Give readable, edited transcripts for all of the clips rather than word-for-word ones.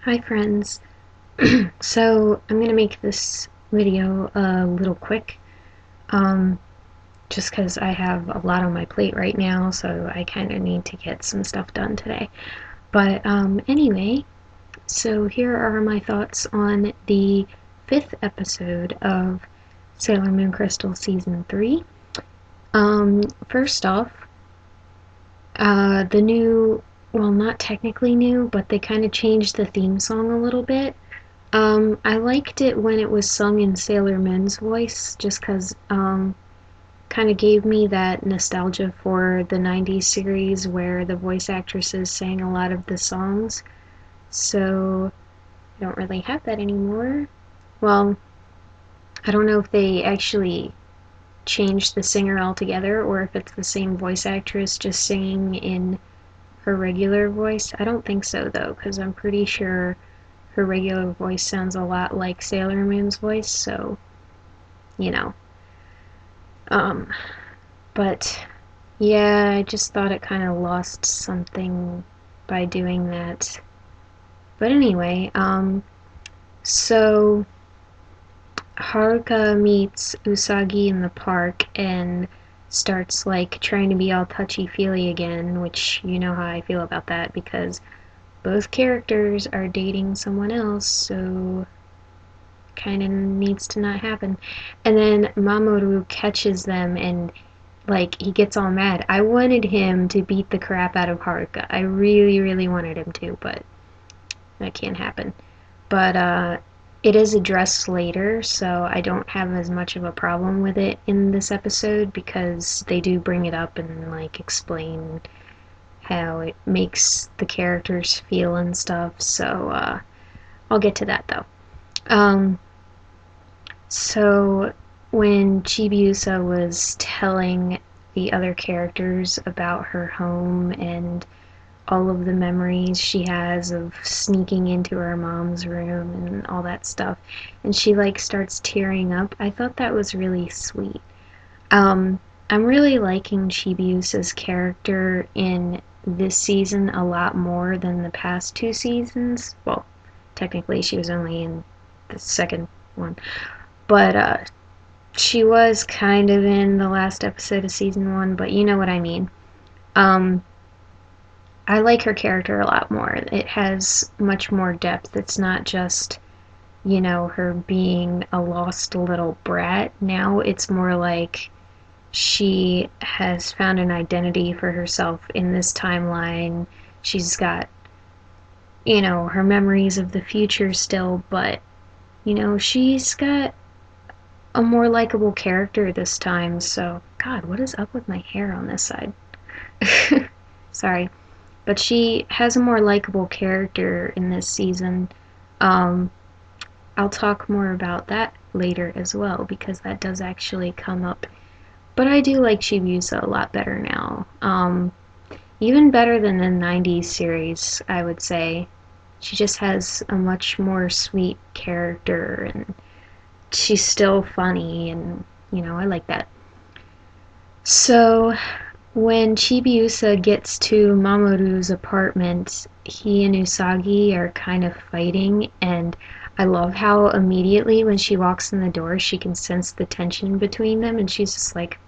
Hi friends. So I'm gonna make this video a little quick, um, just because I have a lot on my plate right now, so I kind of need to get some stuff done today. But anyway, so here are my thoughts on the fifth episode of Sailor Moon Crystal Season 3. First off, the new, well, not technically new, but they kind of changed the theme song a little bit. I liked it when it was sung in Sailor Moon's voice, just 'cause kind of gave me that nostalgia for the 90s series where the voice actresses sang a lot of the songs. So I don't really have that anymore. Well, I don't know if they actually changed the singer altogether or if it's the same voice actress just singing in her regular voice. I don't think so though, because I'm pretty sure her regular voice sounds a lot like Sailor Moon's voice, so you know. Um, but yeah, I just thought it kind of lost something by doing that. But anyway, so Haruka meets Usagi in the park and starts like trying to be all touchy-feely again, which you know how I feel about that because both characters are dating someone else, so kind of needs to not happen. And then Mamoru catches them and like he gets all mad. I wanted him to beat the crap out of Haruka. I really, really wanted him to, but that can't happen. But it is addressed later, so I don't have as much of a problem with it in this episode because they do bring it up and like explain how it makes the characters feel and stuff. So I'll get to that though. Um, So when Chibiusa was telling the other characters about her home and all of the memories she has of sneaking into her mom's room and all that stuff, and she like starts tearing up, I thought that was really sweet. Um, I'm really liking Chibiusa's character in this season a lot more than the past two seasons. Well, technically she was only in the second one, but she was kind of in the last episode of season one, but you know what I mean. Um, I like her character a lot more. It has much more depth. It's not just, her being a lost little brat. Now it's more like she has found an identity for herself in this timeline. She's got, her memories of the future still, but, she's got a more likable character this time. So, God, what is up with my hair on this side? Sorry. But she has a more likable character in this season. Um, I'll talk more about that later as well because that does actually come up. But I do like Chibiusa a lot better now. Even better than the 90s series, I would say. She just has a much more sweet character and she's still funny and I like that. So when Chibiusa gets to Mamoru's apartment, he and Usagi are kind of fighting, and I love how immediately when she walks in the door she can sense the tension between them and she's just like,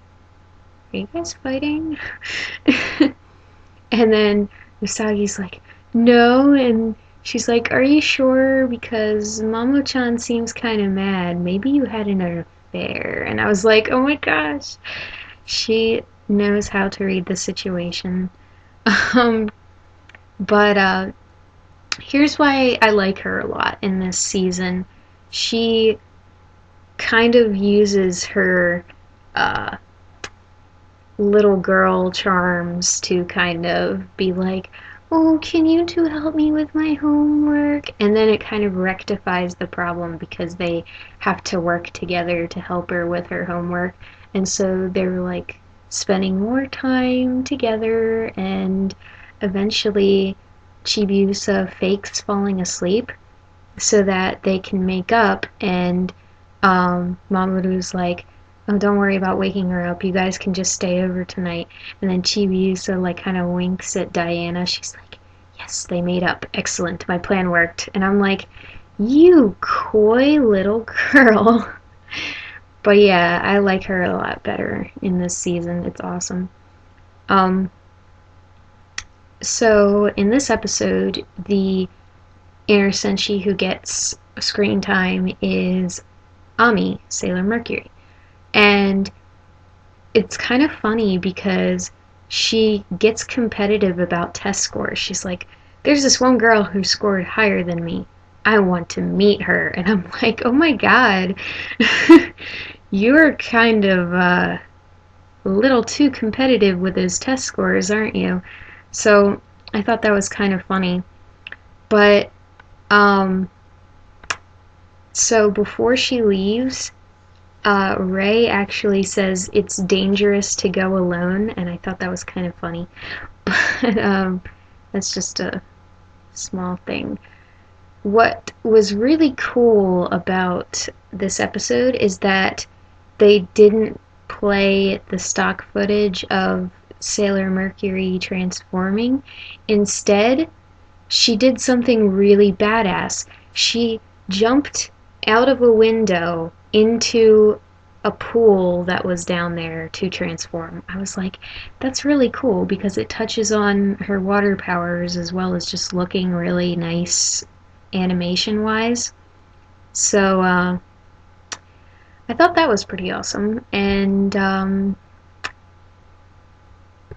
are you guys fighting? And then Usagi's like, no, and she's like, are you sure? Because Mamo-chan seems kind of mad. Maybe you had an affair. And I was like, oh my gosh. She knows how to read the situation. Um, but here's why I like her a lot in this season. She kind of uses her uh, little girl charms to kind of be like, oh, can you two help me with my homework? And then it kind of rectifies the problem because they have to work together to help her with her homework. And so they're like spending more time together, and eventually Chibiusa fakes falling asleep so that they can make up, and Mamoru's like, oh, don't worry about waking her up. You guys can just stay over tonight. And then Chibiusa like kind of winks at Diana. She's like, yes, they made up. Excellent. My plan worked. And I'm like, you coy little girl. But yeah, I like her a lot better in this season. It's awesome. Um, so in this episode, the inner senshi who gets screen time is Ami, Sailor Mercury. And it's kind of funny because she gets competitive about test scores. She's like, there's this one girl who scored higher than me. I want to meet her. And I'm like, oh my god, you're kind of a little too competitive with those test scores, aren't you? So I thought that was kind of funny. But, so before she leaves, Ray actually says it's dangerous to go alone, and I thought that was kind of funny. But that's just a small thing. What was really cool about this episode is that they didn't play the stock footage of Sailor Mercury transforming. Instead, she did something really badass. She jumped out of a window into a pool that was down there to transform. I was like, that's really cool because it touches on her water powers as well as just looking really nice animation wise. So I thought that was pretty awesome. And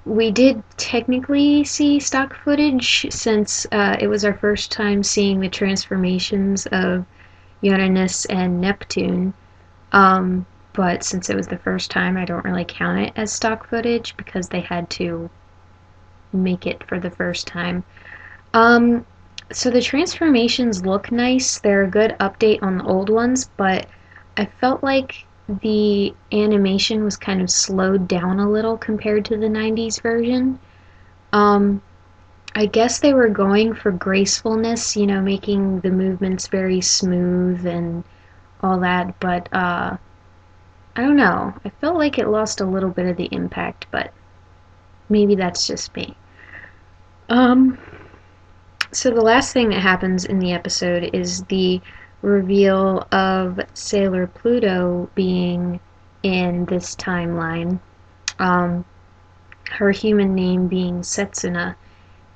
we did technically see stock footage since it was our first time seeing the transformations of Uranus and Neptune. But since it was the first time, I don't really count it as stock footage because they had to make it for the first time. So the transformations look nice. They're a good update on the old ones, but I felt like the animation was kind of slowed down a little compared to the 90s version. I guess they were going for gracefulness, you know, making the movements very smooth and all that, but I don't know. I felt like it lost a little bit of the impact, but maybe that's just me. So the last thing that happens in the episode is the reveal of Sailor Pluto being in this timeline. Her human name being Setsuna,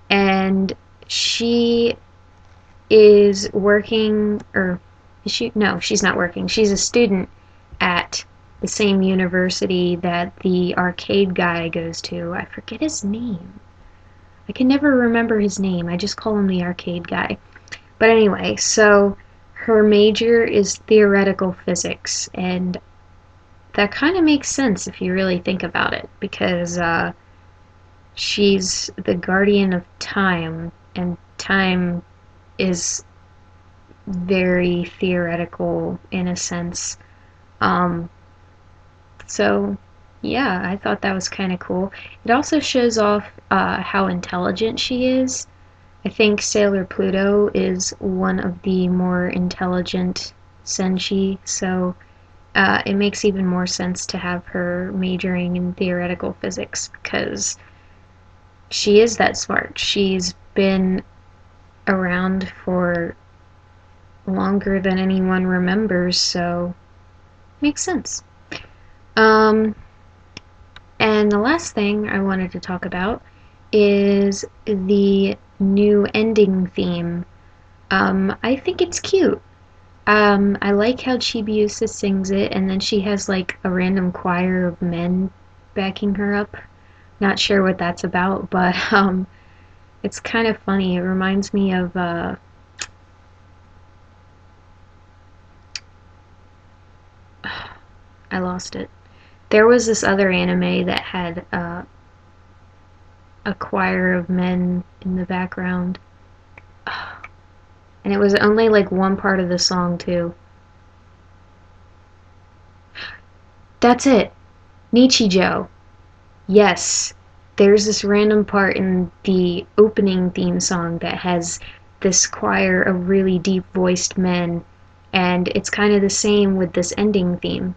and she is working, or is she? No, she's not working. She's a student at the same university that the arcade guy goes to. I forget his name. I can never remember his name. I just call him the arcade guy. But anyway, so her major is theoretical physics, and that kind of makes sense if you really think about it, because she's the guardian of time, and time is very theoretical in a sense. So yeah, I thought that was kind of cool. It also shows off how intelligent she is. I think Sailor Pluto is one of the more intelligent senshi, so it makes even more sense to have her majoring in theoretical physics because she is that smart. She's been around for longer than anyone remembers, so makes sense. And the last thing I wanted to talk about is the new ending theme. I think it's cute. I like how Chibiusa sings it, and then she has like a random choir of men backing her up. Not sure what that's about, but it's kind of funny. It reminds me of I lost it. There was this other anime that had a choir of men in the background. And it was only like one part of the song, too. That's it. Nichijou. Yes. There's this random part in the opening theme song that has this choir of really deep-voiced men, and it's kind of the same with this ending theme.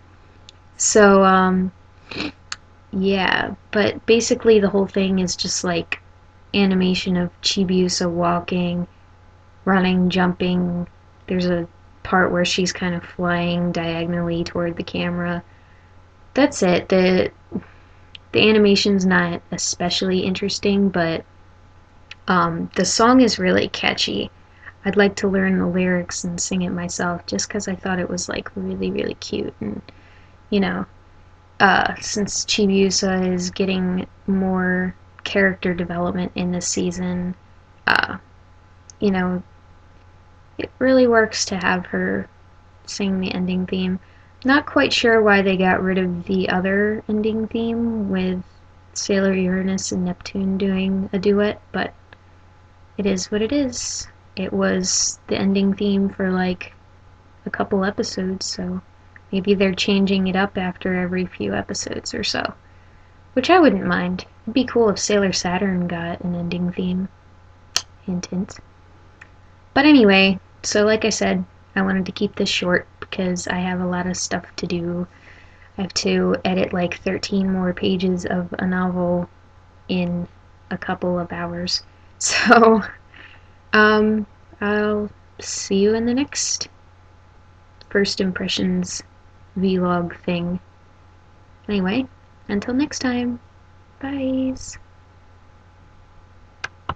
So, yeah, but basically the whole thing is just like animation of Chibiusa walking, running, jumping. There's a part where she's kind of flying diagonally toward the camera. That's it. The animation's not especially interesting, but the song is really catchy. I'd like to learn the lyrics and sing it myself just because I thought it was like really, really cute. And, you know, since Chibiusa is getting more character development in this season, uh, you know, it really works to have her sing the ending theme. Not quite sure why they got rid of the other ending theme with Sailor Uranus and Neptune doing a duet, but it is what it is. It was the ending theme for like a couple episodes, so maybe they're changing it up after every few episodes or so. Which I wouldn't mind. It'd be cool if Sailor Saturn got an ending theme. Hint, hint. But anyway, so like I said, I wanted to keep this short because I have a lot of stuff to do. I have to edit like 13 more pages of a novel in a couple of hours. So, I'll see you in the next first impressions vlog thing. Anyway, until next time, bye.